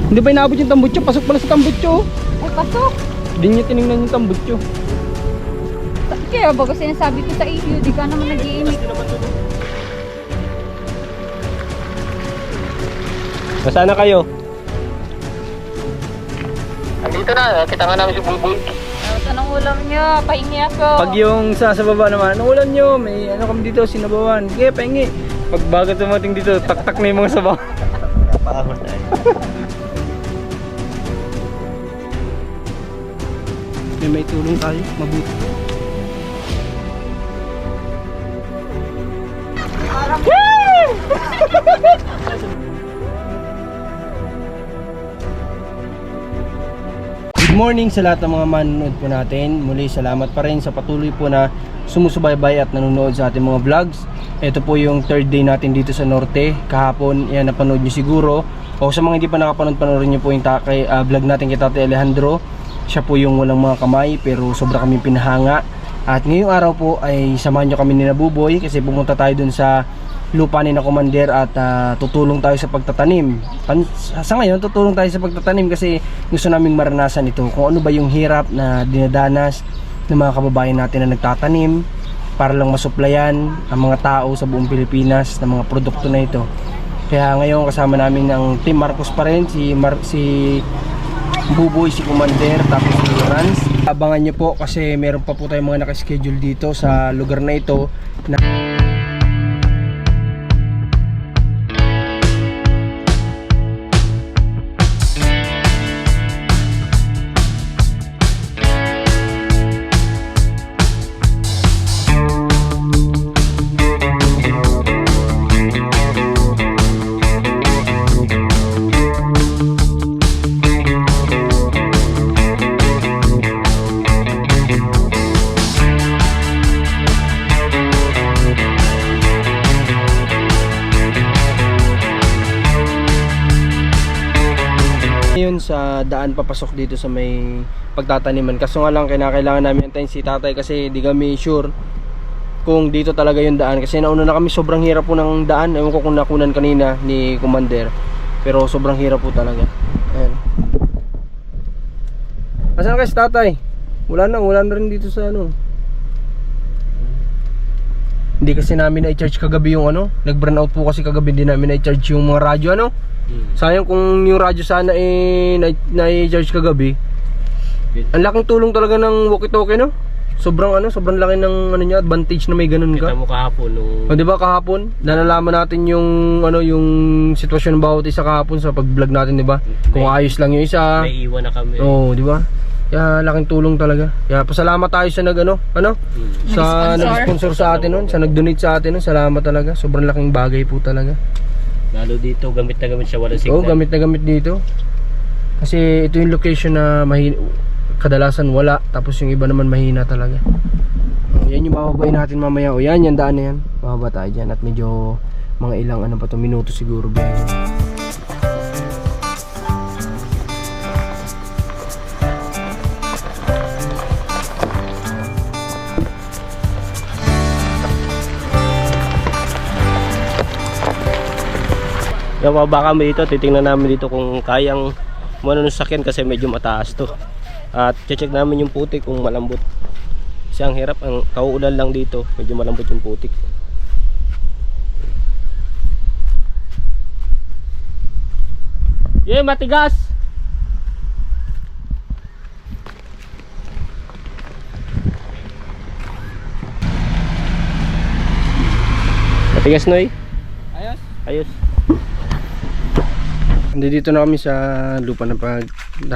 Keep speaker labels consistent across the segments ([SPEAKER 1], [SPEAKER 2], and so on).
[SPEAKER 1] Hindi ba inaabot yung tambutso? Pasok pala sa tambutso.
[SPEAKER 2] Ay, pasok.
[SPEAKER 1] Hindi niya tinignan yung tambutso.
[SPEAKER 2] Kaya bago sinasabi ko sa iyo, di ka naman nag-iimik.
[SPEAKER 1] Nasaan na kayo?
[SPEAKER 3] Andito na, kita nga namin si Buboy.
[SPEAKER 2] Anong ulam niyo? Pahingi ako.
[SPEAKER 1] Pag yung sa baba naman, ano ulan nyo? May ano kami dito, sinabawan. Sige, pahingi. Pag bago tumating dito, tak-tak na yung mga sabaw.
[SPEAKER 3] Napakahon tayo.
[SPEAKER 1] May tulong tayo, mabuti. Good morning sa lahat ng mga manonood po natin. Muli salamat pa rin sa patuloy po na sumusubaybay at nanonood sa ating mga vlogs. Ito po yung third day natin dito sa Norte. Kahapon, yan, napanood nyo siguro. O sa mga hindi pa nakapanood, panoorin nyo po yung vlog natin kay Tatay Alejandro. Siya po yung walang mga kamay pero sobra kami pinahanga. At ngayong araw po ay samahan nyo kami ni Nabuboy kasi pumunta tayo dun sa lupa ni na Commander at tutulong tayo sa pagtatanim. Sa ngayon tutulong tayo sa pagtatanim kasi gusto naming maranasan ito kung ano ba yung hirap na dinadanas ng mga kababayan natin na nagtatanim para lang masuplayan ang mga tao sa buong Pilipinas ng mga produkto na ito. Kaya ngayon kasama namin ang Team Marcos pa rin, si Buboy, si Commander, tapos si Rans. Abangan nyo po kasi meron pa po tayong mga nakaschedule dito sa lugar na ito na ngayon sa daan papasok dito sa may pagtataniman. Kaso nga lang kailangan namin antayin si tatay kasi di kami sure kung dito talaga yung daan. Kasi nauna na kami, sobrang hirap po ng daan. Ewan ko kung nakunan kanina ni Commander. Pero sobrang hirap po talaga. Ayan. Asan na kayo si tatay? Wala na rin dito sa ano. Hindi kasi namin na-charge kagabi yung ano. Nag-burn out po kasi kagabi, hindi namin na-charge yung mga radyo ano. Sayang kung yung radyo sana na-charge kagabi. Ang laking tulong talaga ng walkie-talkie no. Sobrang laki ng ano niya, advantage na may ganun ka.
[SPEAKER 3] Kita mo kahapon nung...
[SPEAKER 1] O di ba kahapon, nalalaman natin yung yung sitwasyon ng bawat isa kahapon sa pag-vlog natin, di ba? Kung ayos lang yung isa.
[SPEAKER 3] May iwan na kami.
[SPEAKER 1] Oo, di ba? Kaya laking tulong talaga. Kaya pasalamat tayo sa sa nag-sponsor sa atin nun, sa nag-donate sa atin nun. Salamat talaga. Sobrang laking bagay po talaga.
[SPEAKER 3] Lalo dito, gamit na gamit siya, walang signal.
[SPEAKER 1] Oo, gamit na gamit dito. Kasi ito yung location na kadalasan wala. Tapos yung iba naman mahina talaga. Yan yung bababay natin mamaya. O yan, yung daan na yan. Bababa tayo dyan. At medyo mga ilang minuto siguro biyahe.
[SPEAKER 3] Baba kami dito, titingnan namin dito kung kayang ng sakyan kasi medyo mataas to. At check namin yung putik kung malambot. Kasi ang hirap, ang kauulan lang dito, medyo malambot yung putik. Matigas! Matigas, Noy? Ayos.
[SPEAKER 1] Dito na kami sa lupa na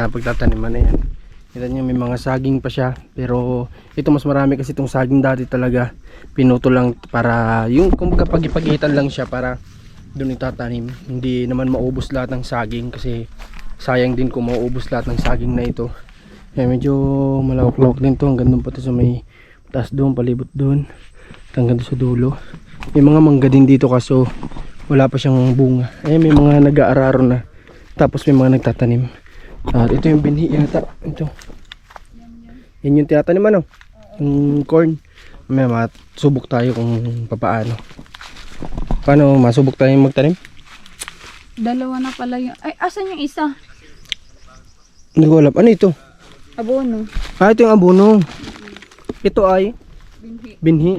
[SPEAKER 1] pagtataniman na yan. Kita nyo may mga saging pa siya. Pero ito mas marami kasi itong saging dati talaga. Pinuto lang para yung kumbaga pag-ipagitan lang siya para doon itatanim. Hindi naman maubos lahat ng saging kasi sayang din kung maubos lahat ng saging na ito. Kaya medyo malawak-lawak din to. Hanggang doon pati sa may taas doon, palibot doon. Hanggang doon sa dulo. May mga mangga din dito kaso wala pa siyang bunga. May mga nag-aararo na. Tapos may mga nagtatanim. At ito yung binhi yata. Ito. Yan yung tinatanim ano? Yung corn. May masubok tayo kung papaano. Paano masubok tayo magtanim?
[SPEAKER 2] Dalawa na pala yung... Ay, asan yung isa?
[SPEAKER 1] Hindi ko alam. Ano ito?
[SPEAKER 2] Abono.
[SPEAKER 1] Ah, ito yung abono. Ito ay
[SPEAKER 2] Binhi.
[SPEAKER 1] binhi.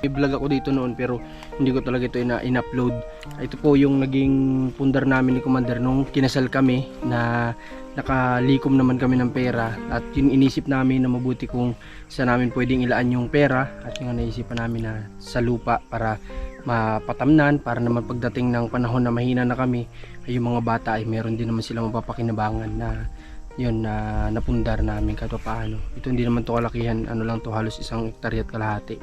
[SPEAKER 1] May vlog ako dito noon pero hindi ko talaga ito in-upload. Ito po yung naging pundar namin ni Commander nung kinasal kami na nakalikom naman kami ng pera at yun inisip namin na mabuti kung saan namin pwedeng ilaan yung pera at yung naisipan namin na sa lupa para mapatamnan para naman pagdating ng panahon na mahina na kami ay yung mga bata ay meron din naman silang mapapakinabangan na yun na napundar namin kahit paano. Ito hindi naman to kalakihan, ano lang to, halos 1 hektarya at kalahati.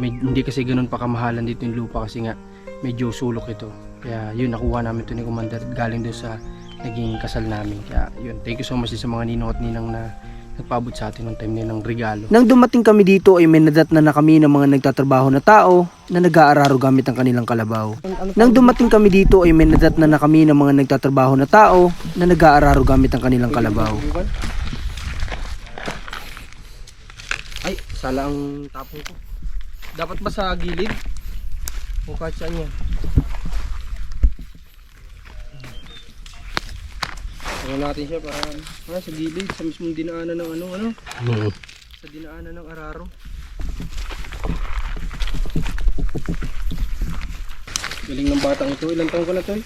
[SPEAKER 1] Hindi kasi ganun pa kamahalan dito yung lupa kasi nga medyo sulok ito. Kaya yun, nakuha namin ito ni Commander galing doon sa naging kasal namin. Kaya yun, thank you so much sa mga ninong at ninang na nagpaabot sa atin ng time niya ng regalo. Nang dumating kami dito ay may nadatna na kami ng mga nagtatrabaho na tao na nag-aararo gamit ang kanilang kalabaw. Nang dumating kami dito ay may nadatna na kami ng mga nagtatrabaho na tao na nag-aararo gamit ang kanilang kalabaw. Ay, sala ang tapon ko. Dapat ba sa gilid? O kahit saan yan? Tingnan natin siya para sa gilid, sa mismong dinaanan ng ano. Sa dinaanan ng araro. Galing ng batang ito. Ilang taon ka na, Tol?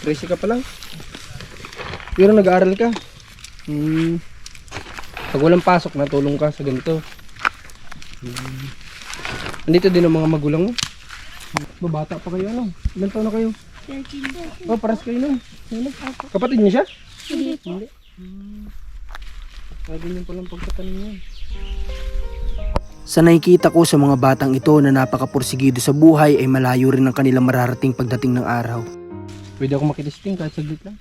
[SPEAKER 1] 13 ka pa lang. Pero nag-aaral ka. Pag walang pasok, natulong ka sa ganito. Andito din ang mga magulang mo. Bata pa kayo, ano? Ilang taon na kayo? 13. Oh, paras kayo nun. Kapatid niyo siya?
[SPEAKER 2] Hindi.
[SPEAKER 1] Ganyan palang pagtatanim niya.
[SPEAKER 4] Sa nakikita ko sa mga batang ito na napakapursigido sa buhay ay malayo rin ang kanilang mararating pagdating ng araw.
[SPEAKER 1] Pwede ako makitesting kahit saglit lang.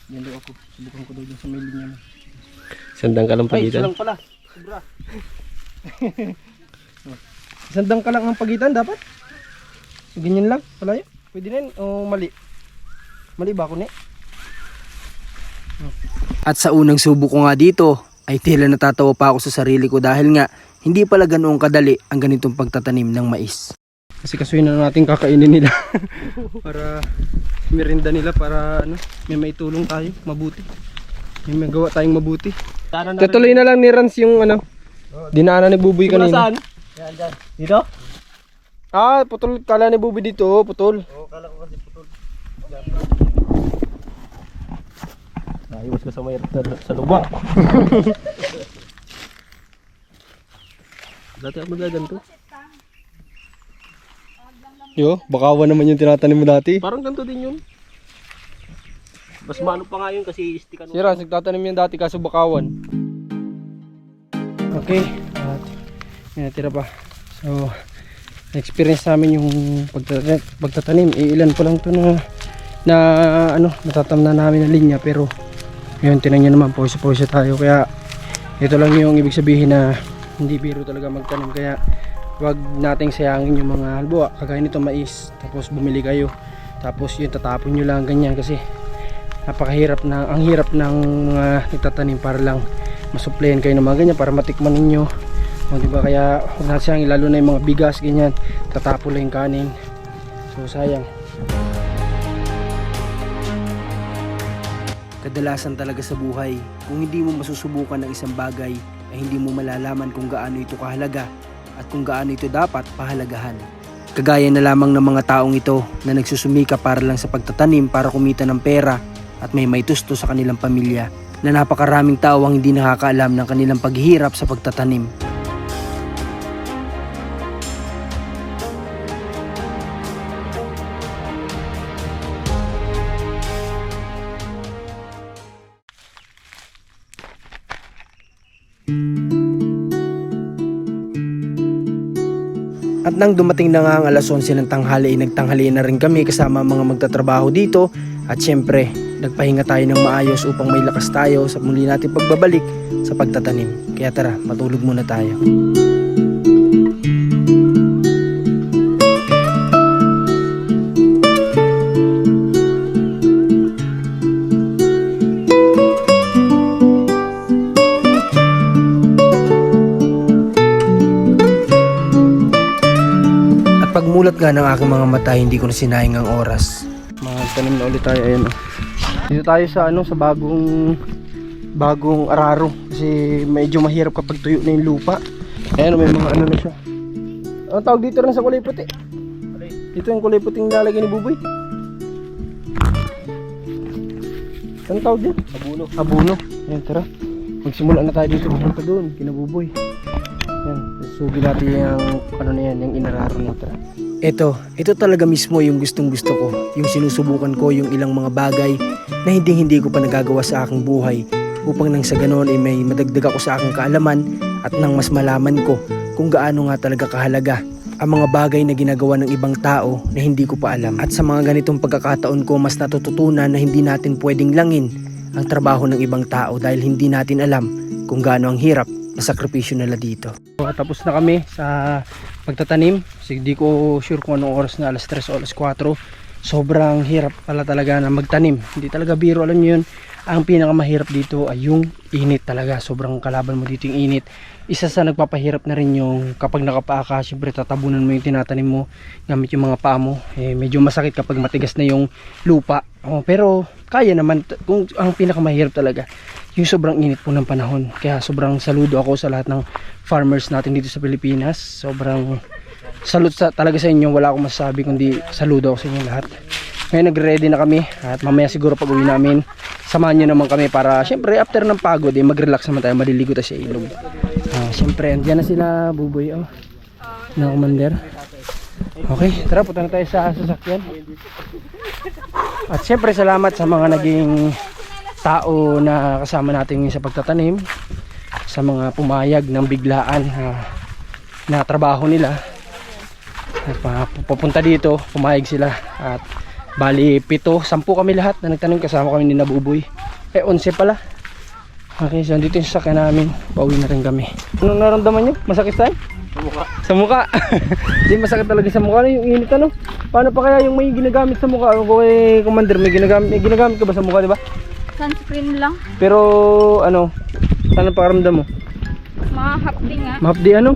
[SPEAKER 1] Yan daw ako. Subukan ko daw dun sa may linya mo.
[SPEAKER 3] Sandang ka lang
[SPEAKER 1] Ay, isa
[SPEAKER 3] pagitan.
[SPEAKER 1] lang pala. Sobra. Sandang ka lang ang pagitan dapat? Ganyan lang pala yun. Pwede rin o mali? Mali ba ako, ne?
[SPEAKER 4] At sa unang subo ko nga dito ay tila natatawa pa ako sa sarili ko dahil nga hindi pala ganoong kadali ang ganitong pagtatanim ng mais.
[SPEAKER 1] Kasi kasuyin na natin kakainin nila. Para merinda nila para ano, may maitulong tayo mabuti. May magawa tayong mabuti. Tutuloy na lang ni Rans yung ano, dinaanan ni Buboy kanina.
[SPEAKER 3] Yan, dyan. Dito?
[SPEAKER 1] Ah, putol kala ni Buboy dito, putol.
[SPEAKER 3] Oo, kala ko kasi putol. Naiwas ka sa lubak. Dati ako nagaganto.
[SPEAKER 1] Yo, bakawan naman yung tinatanim mo dati.
[SPEAKER 3] Parang ganito din yun. Mas maano pa nga yun kasi istikan mo.
[SPEAKER 1] Si Rans, nagtatanim yan dati kaso bakawan. Okay, at may natira pa. So, experience namin yung pagtatanim. Ilan pa lang to na ano, natatamna namin na linya pero ngayon tinan nyo naman, pausa tayo. Kaya ito lang yung ibig sabihin na hindi biro talaga magtanim. Kaya wag nating sayangin yung mga halbuwa kagaya nito mais, tapos bumili kayo tapos yun tatapon nyo lang ganyan kasi napakahirap na, ang hirap ng mga nagtatanim para lang masuplayan kayo ng mga ganyan para matikman ninyo. O, diba? Kaya huwag natin sayangin, lalo na yung mga bigas ganyan, tatapon lang yung kanin, so sayang.
[SPEAKER 4] Kadalasan talaga sa buhay, kung hindi mo masusubukan ng isang bagay ay hindi mo malalaman kung gaano ito kahalaga at kung gaano ito dapat pahalagahan. Kagaya na lamang ng mga taong ito na nagsusumika para lang sa pagtatanim para kumita ng pera at may maitusto sa kanilang pamilya, na napakaraming tao ang hindi nakakaalam ng kanilang paghihirap sa pagtatanim. At nang dumating na nga ang alas 11 ng tanghali ay nagtanghali na rin kami kasama ang mga magtatrabaho dito at syempre nagpahinga tayo ng maayos upang may lakas tayo sa muli natin pagbabalik sa pagtatanim. Kaya tara, matulog muna tayo. Pagmulat nga ng aking mga mata, hindi ko na sinayang ang oras.
[SPEAKER 1] Magtanim na ulit tayo. Ayan, oh. Dito tayo sa ano, sa bagong araro kasi medyo mahirap kapag tuyo na yung lupa. Ayan, may mga ano na siya. Ang tawag dito rin sa kulay puti. Ito yung kulay puting nilalagay ni Buboy. Anong tawag dyan? Abuno. Ayan, tara. Magsimula na tayo dito. Pupunta doon, kina Buboy. Ayan, sugi natin yung ano na yan, yung inararo na. Tara.
[SPEAKER 4] Ito talaga mismo yung gustong gusto ko. Yung sinusubukan ko yung ilang mga bagay na hindi ko pa nagagawa sa aking buhay upang nang sa ganoon ay may madagdag ako sa aking kaalaman at nang mas malaman ko kung gaano nga talaga kahalaga ang mga bagay na ginagawa ng ibang tao na hindi ko pa alam. At sa mga ganitong pagkakataon ko mas natututunan na hindi natin pwedeng langin ang trabaho ng ibang tao dahil hindi natin alam kung gaano ang hirap na sakripisyo nila dito.
[SPEAKER 1] So, tapos na kami sa pagtatanim. Kasi di ko sure kung anong oras na, alas 3 o alas 4. Sobrang hirap pala talaga na magtanim. Hindi talaga biro, alam nyo yun. Ang pinakamahirap dito ay yung init talaga. Sobrang kalaban mo dito yung init. Isa sa nagpapahirap na rin yung kapag nakapaa ka, syempre tatabunan mo yung tinatanim mo gamit yung mga paa mo. Medyo masakit kapag matigas na yung lupa. Pero kaya naman. Kung ang pinakamahirap talaga yung sobrang init po ng panahon. Kaya sobrang saludo ako sa lahat ng farmers natin dito sa Pilipinas. Sobrang salute talaga sa inyo. Wala akong masasabi kundi saludo ako sa inyo lahat. Ngayon nagre-ready na kami at mamaya siguro pag uwi namin samahan nyo naman kami para syempre after ng pagod mag-relax naman tayo, maliligo tayo sa ilog. Syempre andyan na sila Buboy na commander. Okay, tara punta na tayo sa sasakyan. At syempre salamat sa mga naging tao na kasama natin sa pagtatanim, sa mga pumayag ng biglaan na trabaho nila at pupunta dito, pumayag sila. At bali 7, 10 kami lahat na nagtanim, kasama kami ni Nabuboy. 11 pala. Okay, so dito yung sasakyan namin, pauwi na rin kami. Anong naramdaman nyo? Masakit tayo? Sa mukha. Hindi masakit talaga sa mukha. Ano yung init ano? Paano pa kaya yung may ginagamit sa mukha? Ako kay commander, may ginagamit ka ba sa mukha, di ba?
[SPEAKER 2] Sunscreen lang.
[SPEAKER 1] Pero ano pakaramdam mo?
[SPEAKER 2] Mahapdi nga.
[SPEAKER 1] Mahapdi ano?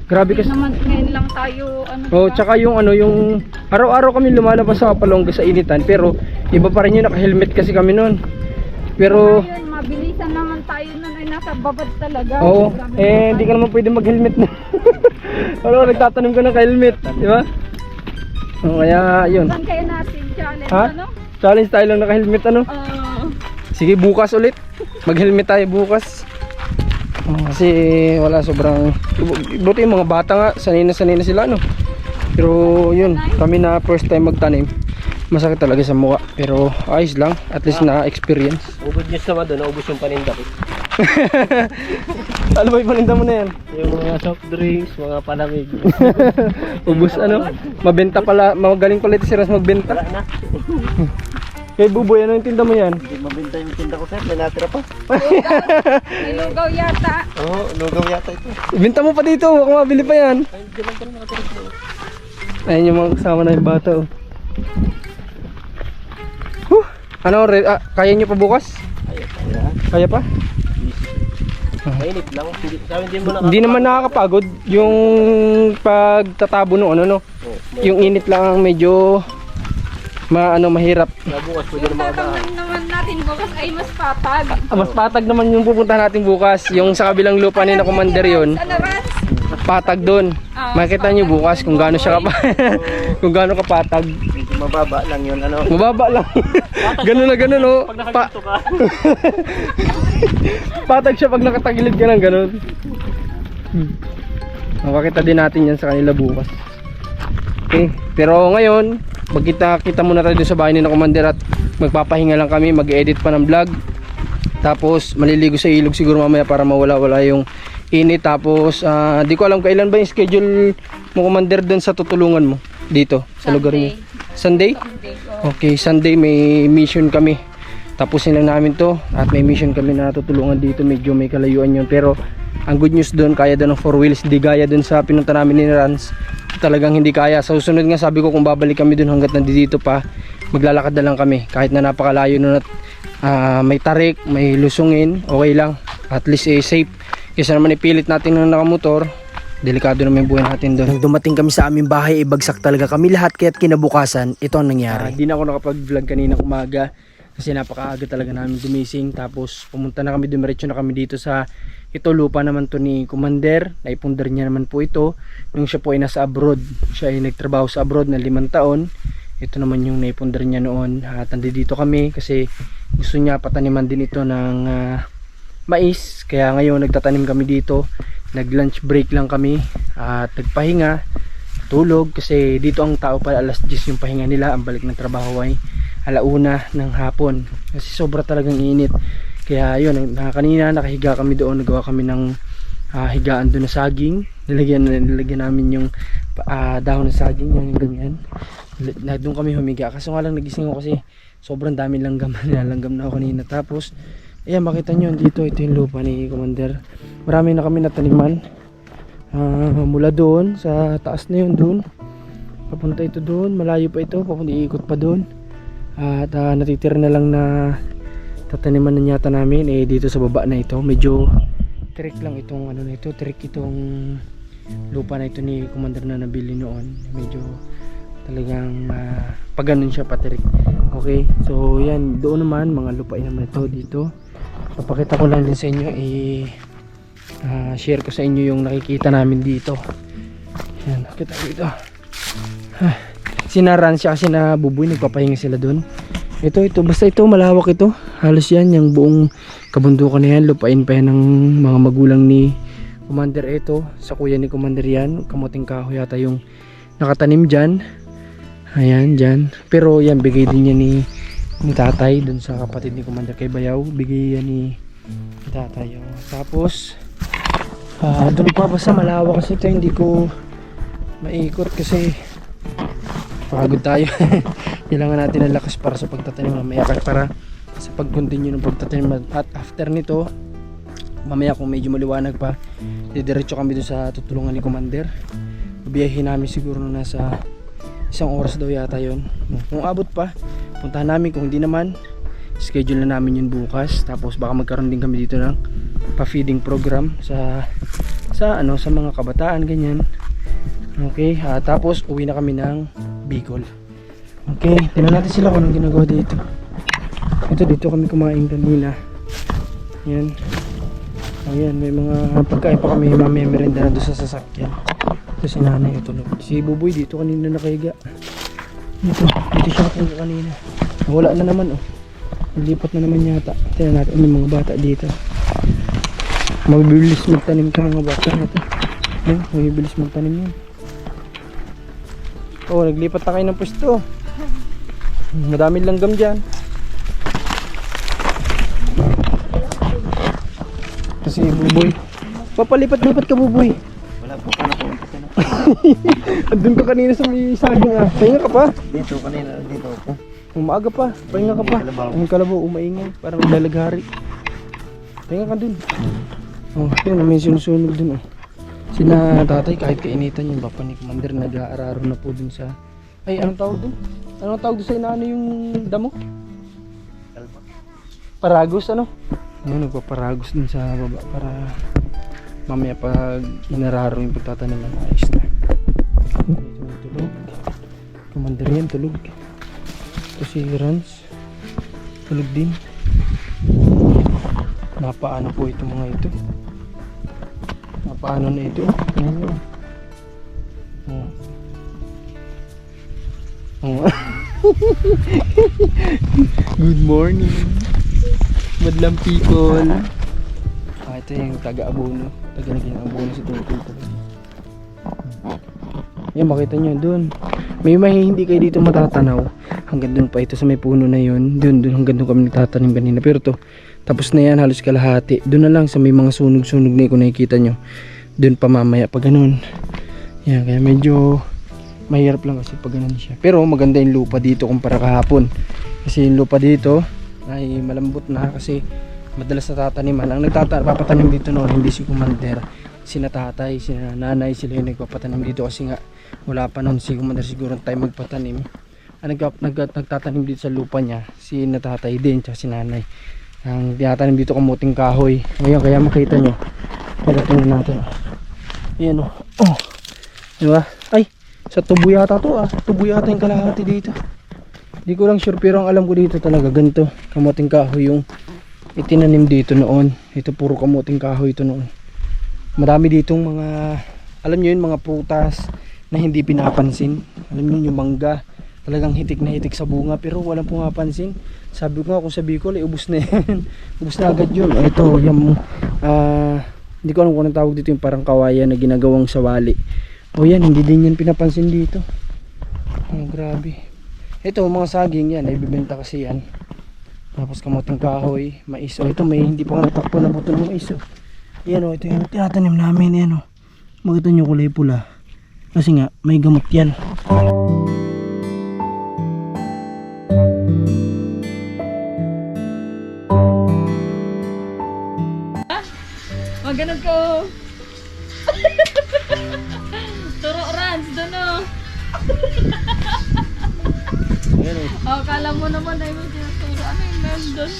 [SPEAKER 1] Grabe kasi.
[SPEAKER 2] Naman ngayon lang tayo
[SPEAKER 1] Tsaka yung yung araw-araw kami lumalabas sa Kapalongga sa initan, pero iba pa rin yung naka-helmet kasi kami noon. Pero
[SPEAKER 2] ngayon, mabilisan naman tayo noon ay nasa babad talaga.
[SPEAKER 1] oo, hindi ka naman pwede mag-helmet na. Ano, nagtatanim ka ng helmet, di ba? Kaya yun.
[SPEAKER 2] Saan kaya natin challenge ano?
[SPEAKER 1] Challenge tayo lang naka-helmet ano? Sige, bukas ulit. Mag-helmet tayo bukas. Kasi wala, sobrang buti yung mga bata nga, sanay na sila no. Pero yun, kami na first time magtanim, masakit talaga sa mukha. Pero ayos lang, at least na experience.
[SPEAKER 3] Good news naman doon, naubos yung paninda ko.
[SPEAKER 1] Ano ba yung paninda mo na yan?
[SPEAKER 3] Yung mga soft drinks, mga palamig.
[SPEAKER 1] Ubus ano? Mabenta pala, magaling pala ito si Ras magbenta.
[SPEAKER 3] Wala na.
[SPEAKER 1] Kay Buboy, ano yung tinda mo yan?
[SPEAKER 3] Hindi mabenta yung tinda ko sir, may natira pa.
[SPEAKER 2] May lugaw yata.
[SPEAKER 3] Oo, lugaw yata ito.
[SPEAKER 1] Benta mo pa dito, baka mabili pa yan. Ayun yung mga kasama na yung bata oh. Ano, kaya nyo pa bukas? Kaya pa?
[SPEAKER 3] Mainit lang,
[SPEAKER 1] Hindi naman nakakapagod yung pagtatabo ng ano no. Yung init lang ang medyo mahirap.
[SPEAKER 3] Bukas pwede
[SPEAKER 2] Yung tatamnan naman natin bukas ay mas patag.
[SPEAKER 1] Mas patag naman yung pupuntahan natin bukas. Yung sa kabilang lupa ni na commander yun.
[SPEAKER 2] Ano Rans?
[SPEAKER 1] Patag doon. Makita nyo bukas kung gaano siya kung gaano kapatag.
[SPEAKER 3] mababa lang yun ano.
[SPEAKER 1] Mababa lang. Ganun na ganun oh.
[SPEAKER 3] Pag nakaganto ka.
[SPEAKER 1] Patag siya pag nakatagilid ka ng ganun. Makakita din natin yan sa kanila bukas. Okay, pero ngayon magkita muna tayo sa bahay ni na commander at magpapahinga lang kami, mag-edit pa ng vlog. Tapos maliligo sa ilog siguro mamaya para mawala-wala yung init. Tapos di ko alam kailan ba yung schedule mo commander doon sa tutulungan mo dito sa lugar niyo. Sunday? Okay, Sunday may mission kami. Tapusin lang namin to at may mission kami na tutulungan dito. Medyo may kalayuan yun, pero ang good news doon, kaya doon ng 4 wheels. Hindi gaya doon sa pinunta namin ni Rans, talagang hindi kaya. Sa susunod nga sabi ko kung babalik kami doon hanggat nandito pa, maglalakad na lang kami kahit na napakalayo nun at may tarik, may lusungin, okay lang, at least safe. Kaysa naman ipilit natin ng nakamotor, delikado naman yung buhay natin doon.
[SPEAKER 4] Nang dumating kami sa aming bahay, ibagsak talaga kami lahat kaya't kinabukasan, ito ang nangyari.
[SPEAKER 1] Di na ako nakapag-vlog kanina umaga kasi napakaaga talaga namin gumising. Tapos pumunta na kami, dumiretso na kami dito sa ito, lupa naman to ni Commander. Naipundar niya naman po ito nung siya po ay nasa abroad. Siya ay nagtrabaho sa abroad na 5 taon. Ito naman yung naipundar niya noon. At nandito kami kasi gusto niya pataniman din ito ng mais. Kaya ngayon nagtatanim kami dito. Nag lunch break lang kami at nagpahinga, tulog, kasi dito ang tao pala alas 10 yung pahinga nila. Ang balik ng trabaho ay 1:00 ng hapon kasi sobra talagang init. Kaya yun, kanina nakahiga kami doon, nagawa kami ng higaan doon na saging. Nilagyan namin yung dahon ng saging, yan, ganyan. Doon kami humiga, kaso nga lang nagising ako kasi sobrang dami langgam. Nilalanggam na ako kanina. Tapos ayan, makita nyo dito, ito yung lupa ni Commander. Marami na kami nataniman mula doon sa taas na yun, doon papunta ito doon, malayo pa ito, papunta iikot pa doon. At natitira na lang na tataniman na yata namin dito sa baba na ito. Medyo trick lang itong ano na ito, trick itong lupa na ito ni Commander na nabili noon. Medyo talagang pag ganun siya patirik. Okay, so yan, doon naman mga lupain naman ito dito. Papakita ko lang din sa inyo, share ko sa inyo yung nakikita namin dito. Yan, nakita dito. Sinaran siya kasi na bubuy, nagpapahinga sila doon. Ito, basta ito malawak ito. Halos yan, yung buong kabundukan na yan, lupain pa yan ng mga magulang ni Commander. Ito, sa kuya ni Commander yan, kamuting kahoy yata yung nakatanim dyan. Ayan, dyan. Pero yan, bigay din niya ni tatay dun sa kapatid ni Commander kay Bayaw. Bigay yan ni tatay. Tapos dun pa, basta malawak kasi ito, hindi ko maikot kasi pagod tayo. Kailangan natin ng lakas para sa pagtatanim mamaya, para sa pag-continue ng pagtatanim. At after nito, mamaya kung medyo maliwanag pa, didiretso kami dun sa tutulungan ni Commander. Biyahin namin siguro nasa 1 oras daw yata yun. Kung abot pa, puntahan namin. Kung hindi naman, schedule na namin yun bukas. Tapos baka magkaroon din kami dito ng pa-feeding program sa mga kabataan, ganyan. Okay, tapos uwi na kami ng Bicol. Okay, tingnan natin sila kung anong ginagawa dito. Ito, dito kami kumain kanina. Yan. Ayan, may mga pagkain pa kami, mamaya merenda na doon sa sasakyan. Ito si nanay, ito tulog. Si Buboy dito kanina nakahiga. Dito siya nakahiga kanina. Wala na naman, oh. Nilipat na naman yata. Tingnan natin, may mga bata dito. Magbibilis magtanim sa mga bata natin. Ayan, magbibilis magtanim yan. Oh, naglipat na kayo ng pwesto. Madaming langgam dyan. Kasi Buboy, papalipat-lipat ka, Buboy.
[SPEAKER 3] Wala po, paano po?
[SPEAKER 1] Andun ka kanina sa may saging, ah. Pahinga ka pa.
[SPEAKER 3] Dito, kanina, dito ako.
[SPEAKER 1] Umaga pa, pahinga ka pa. Ang kalabaw, umaingay, parang naglalagari. Pahinga ka dun. Oh, yun, may sinusunog dun, oh. Sina tatay, kahit kainitan yung bapa ni Commander, nag-aararo na po dun sa... Ay, anong tawag dun? Anong tawag dun sa inaano yung damo? Paragos, ano? Ayun, nagpaparagos dun sa baba para mamaya pag inararo yung pagtataniman, ayos na. Ito, tulog. Commander yan, tulog. Ito si Rans, tulog din. Napaano po ito mga ito. Napaano na ito. Good morning, madlang people. Ito yung taga-abono. Taga-naging abono si Tungkol. Yan, makita nyo doon. May hindi kayo dito matatanaw. Hanggang doon pa ito sa may puno na yun. Doon hanggang doon kami nagtatanim kanina. Pero to, tapos na yan, halos kalahati. Doon na lang sa may mga sunog-sunog na kung nakikita nyo. Doon pa mamaya pag ganun. Yan, kaya medyo mahirap lang kasi pag ganun siya. Pero maganda yung lupa dito kumpara kahapon. Kasi yung lupa dito ay malambot na kasi madalas natataniman. Ang papatanim dito noon, hindi si Commander, sina tatay, sina nanay, sila yung nagpapatanim dito kasi nga wala pa noon si Commander siguro tayo magpatanim. Ang nagtatanim dito sa lupa niya, si natatay din, tsaka si nanay. Ang tinatanim dito kamuting kahoy. Ngayon, kaya makita nyo. Pagdatingin natin. Ayan o. Oh. Diba? Ay, sa tubo yata to ah. Tubo yata yung kalahati dito. Hindi ko lang sure pero ang alam ko dito talaga ganito. Kamuting kahoy yung itinanim dito noon. Ito puro kamuting kahoy ito noon. Marami ditong mga, alam nyo yun, mga prutas na hindi pinapansin. Alam nyo yung mangga. Talagang hitik na hitik sa bunga pero walang pumapansin. Sabi ko nga kung sa Bicol ubos na yan. Ubos na agad yun. Ito yung hindi ko alam kung anong tawag dito, yung parang kawayan na ginagawang sawali. O yan, hindi din yan pinapansin dito. Oh, grabe. Ito mga saging yan, ibibenta kasi yan. Tapos kamuting kahoy, mais. O ito may hindi pa nga natakpo na buto ng mais. Yan o, ito yung tinatanim namin. Yan o, makita nyo kulay pula. Kasi nga may gamot yan.
[SPEAKER 2] Maganon ko. Turo Rans, doon o. Oh, kala mo naman ay may tinuturo. Ano yung meron doon?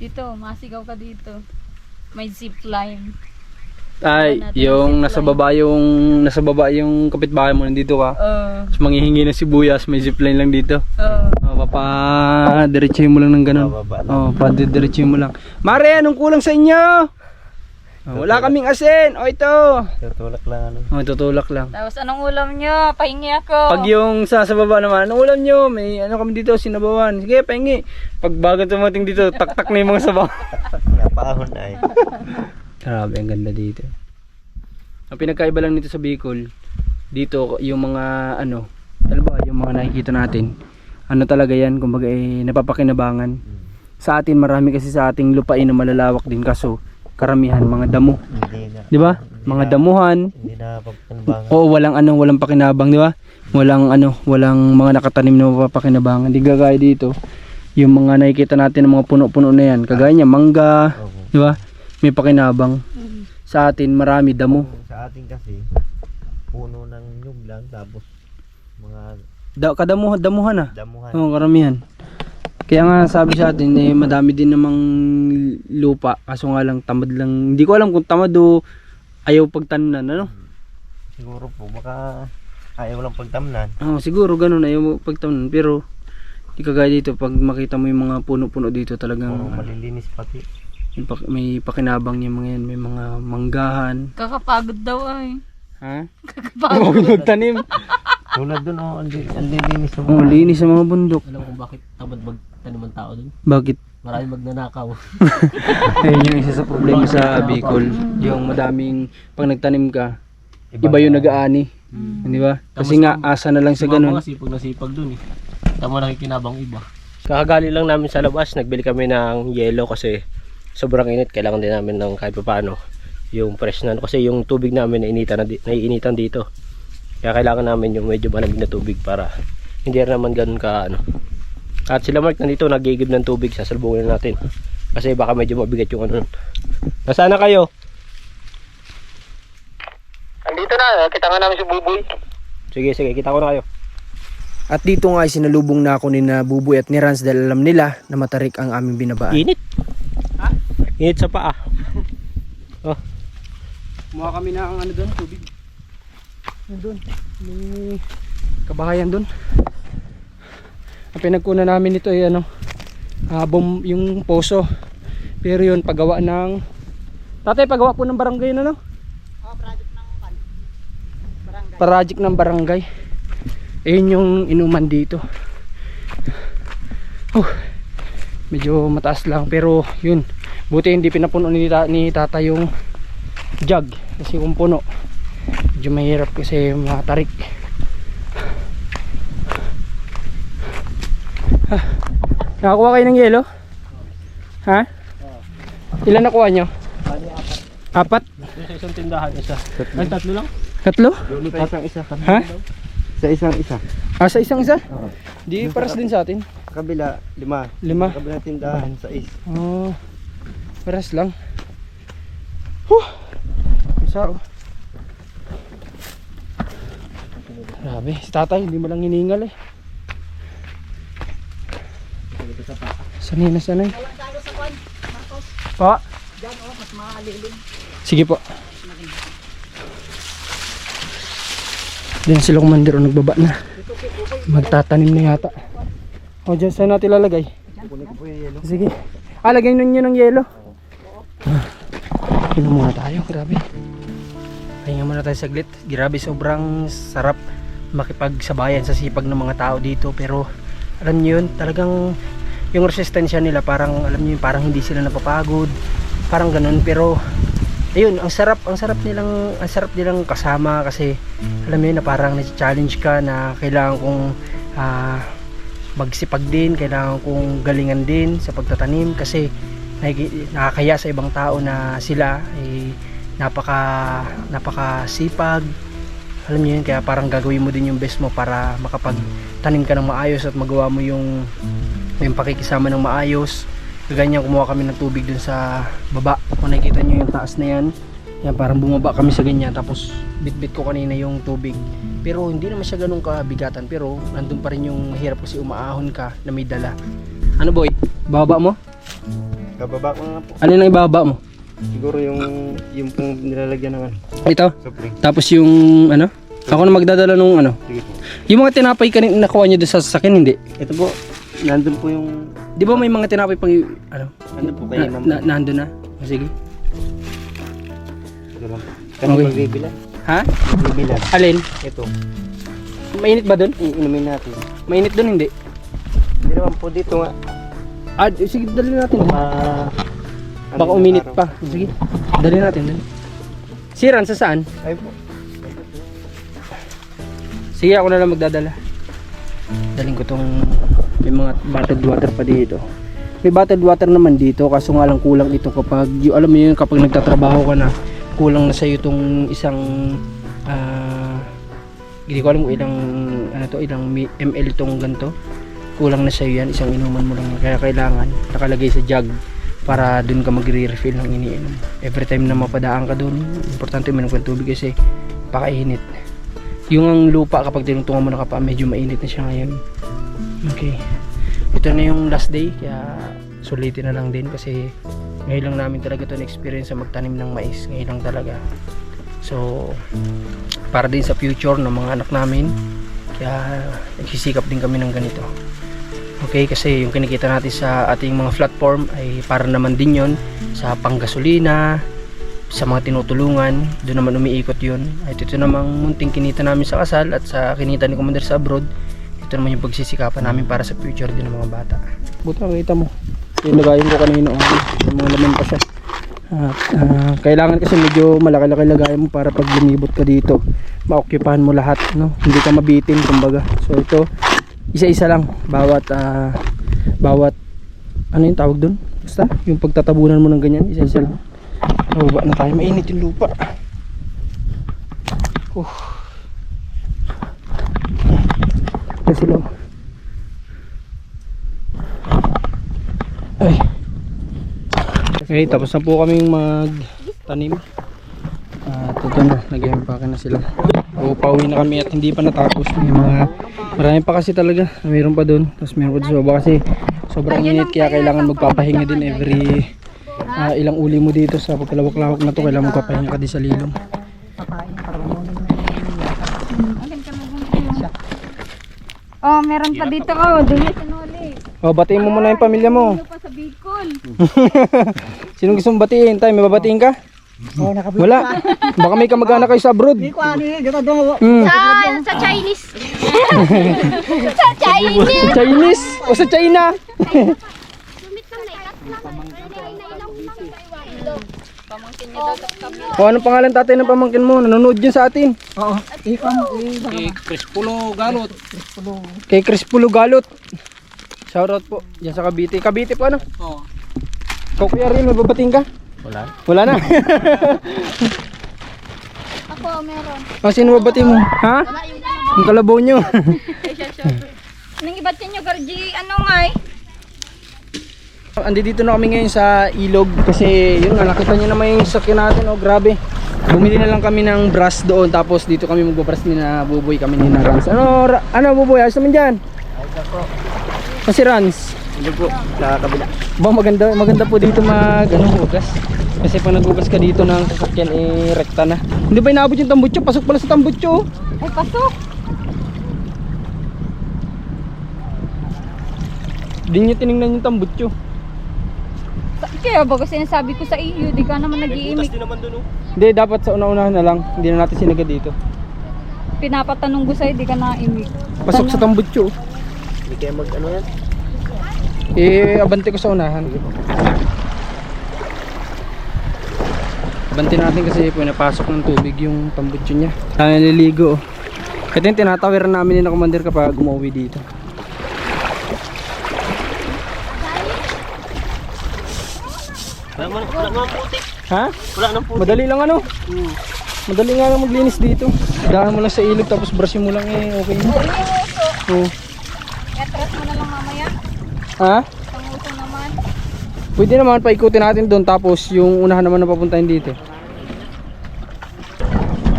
[SPEAKER 2] Dito, masigaw ka dito. May zip line.
[SPEAKER 1] Ay, yung nasa baba yung kapitbahay mo nandito ka. Tapos manghihingi ng sibuyas, may zipline lang dito. Papadiretsahin mo lang ng ganun. Padiretsahin mo lang. Mare, anong kulang sa inyo? Wala kaming asin. O ito.
[SPEAKER 3] Tutulak lang ano.
[SPEAKER 1] Tutulak lang.
[SPEAKER 2] Tapos anong ulam nyo? Pahingi ako.
[SPEAKER 1] Pag yung sa baba naman, anong ulam nyo? May ano kami dito, sinabawan. Sige, pahingi. Pag bago tumating dito, tak-tak na yung mga sabaw.
[SPEAKER 3] Napahon ay.
[SPEAKER 1] Grabe, ang ganda dito. Ang pinagkaiba lang nito sa Bicol, dito yung mga ano ba, yung mga nakikita natin, ano talaga yan, kumbaga napapakinabangan. Sa atin, marami kasi sa ating lupain na malalawak din, kaso karamihan mga damo. Di ba? Mga damuhan.
[SPEAKER 3] Hindi na papakinabangan.
[SPEAKER 1] Oo, walang pakinabang, di ba? Walang mga nakatanim na mapapakinabangan. Di gagaya dito, yung mga nakikita natin ng mga puno-puno na yan, kagaya niya, mangga, di ba? May pakinabang. Sa atin marami damo.
[SPEAKER 3] Sa atin kasi puno ng nyug lang tapos mga
[SPEAKER 1] Damuhan ah.
[SPEAKER 3] damuhan.
[SPEAKER 1] Oo, karamihan. Kaya nga sabi sa atin madami din namang lupa kaso nga lang tamad lang. Hindi ko alam kung tamad o ayaw pagtanunan ano.
[SPEAKER 3] Siguro po baka ayaw lang pagtamnan.
[SPEAKER 1] Siguro ganun ayaw pagtanunan pero di kagaya dito pag makita mo yung mga puno-puno dito talagang
[SPEAKER 3] Malilinis pati.
[SPEAKER 1] may pakinabang yung mga yan, may mga manggahan.
[SPEAKER 2] Kakapagod daw ay.
[SPEAKER 1] Ha?
[SPEAKER 2] Kakapagod.
[SPEAKER 1] Magtanim.
[SPEAKER 3] Tulad dun ang linis ng
[SPEAKER 1] Oh, linis sa mga bundok.
[SPEAKER 5] Alam mo kung bakit tamad magtanim ang tao dun?
[SPEAKER 1] Bakit?
[SPEAKER 5] Maraming magnanakaw.
[SPEAKER 1] Ayun yung isa sa problema sa Bicol. Yung madaming, pag nagtanim ka, iba yung nag-aani. Di ba? Kasi nga, asa na lang sa ganun.
[SPEAKER 5] Mga sipag na sipag dun eh. Tama nakikinabang iba.
[SPEAKER 3] Kakagali lang namin sa labas, nagbili kami ng yelo kasi sobrang init, kailangan din namin ng kahit paano yung fresh na kasi yung tubig namin naiinitan dito. Kaya kailangan namin yung medyo malamig na tubig para hindi naman ganun ka ano. At sila Mark nandito nagigib ng tubig, sasalubungin natin. Kasi baka medyo mabigat yung ano. Nasaan na kayo? Andito na, kita nga namin si Buboy. Sige, kita ko na kayo.
[SPEAKER 4] At dito nga ay sinalubong na ako ni na Buboy at ni Rans dahil alam nila na matarik ang aming binabaan.
[SPEAKER 3] Init. Init sa paa. Oh.
[SPEAKER 1] Kumuha kami na ang ano doon, tubig. Yan doon, may kabahayan doon. Ang pinagkunan namin ito ay ano, yung poso. Pero yun, paggawa ng tatay, paggawa po ng barangay na no? Project ng barangay. Ayun yung inuman dito. Medyo mataas lang pero yun. Buti hindi pinapuno ni tata yung jug kasi kung puno medyo mahirap kasi matarik. Nakakuha kayo ng yelo? Ha? Ilan nakuha nyo? 4?
[SPEAKER 3] Sa isang tindahan isa. Ay, 3 lang.
[SPEAKER 1] 3?
[SPEAKER 3] Isang isa.
[SPEAKER 1] Ha?
[SPEAKER 3] Sa isang isa.
[SPEAKER 1] Sa isang isa? Di paras din sa atin.
[SPEAKER 3] Kabila 5.
[SPEAKER 1] 5?
[SPEAKER 3] Kabila tindahan sa
[SPEAKER 1] Paras lang. Sao? Grabe, si tatay hindi mo lang hiningal eh. Sanay na sanay. Pa? Sige po. Diyan sila commander o nagbaba na. Magtatanim na yata. O dyan saan natin lalagay? Sige. Lagyan nyo ng yelo. Inom muna tayo, grabe. Pahinga muna tayo saglit. Grabe, sobrang sarap makipagsabayan sa sipag ng mga tao dito. Pero alam nyo yun, talagang yung resistensya nila parang, alam nyo yun, parang hindi sila napapagod. Parang ganun, pero ayun, ang sarap nilang kasama kasi alam mo yun na parang na-challenge ka na kailangan kong magsipag din, kailangan kong galingan din sa pagtatanim kasi nakakaya sa ibang tao na sila ay napakasipag. Alam mo yun, kaya parang gagawin mo din yung best mo para makapagtanim ka ng maayos at magawa mo yung pakikisama ng maayos. Ganyan, kumuha kami ng tubig dun sa baba. Kung nakikita nyo yung taas na yan, yan parang bumaba kami sa ganyan. Tapos bit-bit ko kanina yung tubig. Pero hindi naman siya ganun kabigatan. Pero nandun pa rin yung mahirap kasi umaahon ka na may dala. Ano boy? Bababa mo?
[SPEAKER 3] Kababa ko nga po.
[SPEAKER 1] Ano nang ibababa mo?
[SPEAKER 3] Siguro yung pong nilalagyan ng ano.
[SPEAKER 1] Ito?
[SPEAKER 3] Sobrang.
[SPEAKER 1] Tapos yung ano? Ako na magdadala nung ano?
[SPEAKER 3] Sige po.
[SPEAKER 1] Yung mga tinapay kanina nakuha nyo doon sa sasakyan, hindi?
[SPEAKER 3] Ito po, nandun po yung
[SPEAKER 1] Di ba may mga tinapay pang ano?
[SPEAKER 3] ano po kayo ma'am.
[SPEAKER 1] Nandun na? Sige.
[SPEAKER 3] Ito lang po. Kami
[SPEAKER 1] Okay.
[SPEAKER 3] magbibilan.
[SPEAKER 1] Ha?
[SPEAKER 3] Magbibilan.
[SPEAKER 1] Alin?
[SPEAKER 3] Ito.
[SPEAKER 1] Mainit ba doon?
[SPEAKER 3] Iinumin natin.
[SPEAKER 1] Mainit doon, hindi?
[SPEAKER 3] Hindi naman po dito nga.
[SPEAKER 1] Sige, dali natin.
[SPEAKER 3] Ano
[SPEAKER 1] Baka
[SPEAKER 3] yung
[SPEAKER 1] uminit
[SPEAKER 3] araw?
[SPEAKER 1] pa. Sige, dali natin. Dali. Siran, sa saan?
[SPEAKER 3] Ay po.
[SPEAKER 1] Sige, ako na lang magdadala. Daling ko tong may mga bottled water pa dito. May bottled water naman dito, kaso nga lang kulang ito kapag, alam mo yun, kapag nagtatrabaho ka na, kulang na sa'yo itong isang hindi ko alam kung ilang ml itong ganito. Kulang na sa'yo yan, isang inuman mo lang. Kaya kailangan nakalagay sa jug para dun ka magre-refill ng iniinom. Every time na mapadaan ka dun, importante uminom ka ng tubig kasi pakainit. Yung ang lupa kapag tinungtungan mo na kapa, medyo mainit na siya ngayon. Okay. Ito na yung last day, kaya sulitin na lang din kasi ngayon lang namin talaga ito na-experience sa magtanim ng mais. Ngayon lang talaga. So, para din sa future ng mga anak namin, kaya nagsisikap din kami ng ganito. Okay, kasi yung kinikita natin sa ating mga platform ay para naman din yon sa panggasolina, sa mga tinutulungan, doon naman umiikot yun. At ito namang munting kinita namin sa kasal at sa kinita ni Commander sa abroad, ito naman yung pagsisikapan namin para sa future din ng mga bata. Buta, kita mo, ilagayin ko kanina yung mga laman pa siya. At kailangan kasi medyo malaki-laki lagayin mo para pag lumibot ka dito, maokcupahan mo lahat, no? Hindi ka mabitin kumbaga. So ito, isa-isa lang bawat ano yung tawag doon? Basta yung pagtatabunan mo ng ganyan, isa-isa lang. Baba na tayo, mainit yung lupa. Kasi lang. Ay. Okay, tapos na po kaming magtanim. At ito na, nag-empake na sila. Pauwi na kami at hindi pa natapos. Marami pa kasi talaga. Mayroon pa doon. Tapos mayroon pa doon sa baba kasi sobrang init kaya kailangan magpapahinga din every ilang uli mo dito sa pagkalawak-lawak na to. Kailangan magpapahinga ka din sa lilong.
[SPEAKER 2] Oh, meron pa dito. Oh, dumi sinuli.
[SPEAKER 1] Oh, batiin mo muna yung pamilya mo.
[SPEAKER 2] Ano pa sa Bicol?
[SPEAKER 1] Sinong gusto mong batiin? Tay, may babatiin ka? Wala. Baka may kamag-anak kayo sa abroad.
[SPEAKER 2] Sa Chinese. Sa Chinese.
[SPEAKER 1] Chinese o sa China?
[SPEAKER 2] Pamangkin niya daw sa kami.
[SPEAKER 1] O anong pangalan tatay ng pamangkin mo? Nanonood yun sa atin. Kay Chris Pulo Galot. Shoutout po. Diyan sa Cavite. Cavite po ano? Oo. Ikaw kuya rin, may babating ka?
[SPEAKER 3] Wala.
[SPEAKER 1] Wala na.
[SPEAKER 2] Ako, meron.
[SPEAKER 1] O sino babating mo? Ha? Yung kalabaw nyo.
[SPEAKER 2] Nang ibat niyo, Garji, ano nga eh?
[SPEAKER 1] Andito na kami ngayon sa ilog kasi yun nga, nakita nyo naman yung sakyan natin. Oh, grabe. Bumili na lang kami ng brush doon tapos dito kami magbabrush ni na Buboy, kami ni na Rans. Ano Buboy? Ayos naman dyan? Ayos po. Kasi Rans?
[SPEAKER 3] Hindi po, sa kabila.
[SPEAKER 1] Ba maganda po dito hugas. Kasi pag naghugas ka dito ng sasakyan rekta na. Hindi ba inaabot yung tambutso? Pasok pala sa tambutso.
[SPEAKER 2] Ay, pasok.
[SPEAKER 1] Hindi niyo tiningnan yung tambutso.
[SPEAKER 2] Kaya bago sinasabi ko sa iyo, di ka naman nag-iimik.
[SPEAKER 3] din naman dun, oh.
[SPEAKER 1] Hindi, dapat sa una-unahan na lang. Hindi na natin sinagad dito.
[SPEAKER 2] Pinapatanong ko sa'yo, di ka naimik.
[SPEAKER 1] Pasok sa tambutso.
[SPEAKER 3] Hindi kaya mag-ano yan?
[SPEAKER 1] Abante ko sa unahan. Abante natin kasi pinapasok ng tubig yung tambutso niya. Naliligo. Ito yung tinatawiran namin ni na commander kapag umuwi dito.
[SPEAKER 3] Wala naman putik.
[SPEAKER 1] Ha?
[SPEAKER 3] Wala nang putik.
[SPEAKER 1] Madali lang ano? Madali nga lang maglinis dito. Daan mo lang sa ilog tapos brush mo lang okay na. Oo.
[SPEAKER 2] Etras mo na lang mamaya.
[SPEAKER 1] Ha?
[SPEAKER 2] Isang uso naman.
[SPEAKER 1] Pwede naman paikutin natin doon tapos yung unahan naman na papuntahin dito.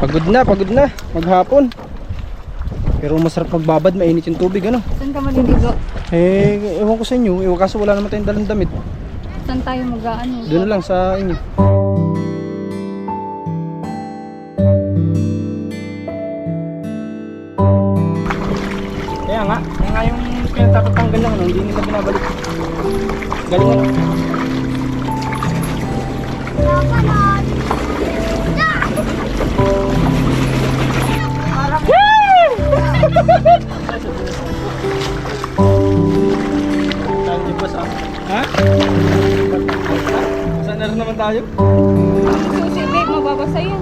[SPEAKER 1] Pagod na maghapon. Pero masarap magbabad, mainit yung tubig ano.
[SPEAKER 2] Saan ka maliligo?
[SPEAKER 1] Ewan ko sa inyo, kaso wala naman tayong dalang damit.
[SPEAKER 2] Saan tayo mag-ano?
[SPEAKER 1] Doon na lang sa inyo. Kaya nga yung pinagtatanggal lang, hindi nila binabalik. Galing ano. Ha? Saan na rin naman tayo?
[SPEAKER 2] Susi, babe, mababasa yan.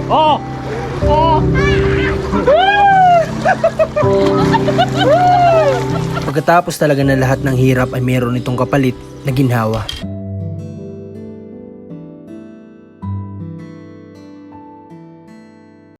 [SPEAKER 1] Oh!
[SPEAKER 2] Oh!
[SPEAKER 4] Pagkatapos talaga na lahat ng hirap ay meron itong kapalit na ginhawa.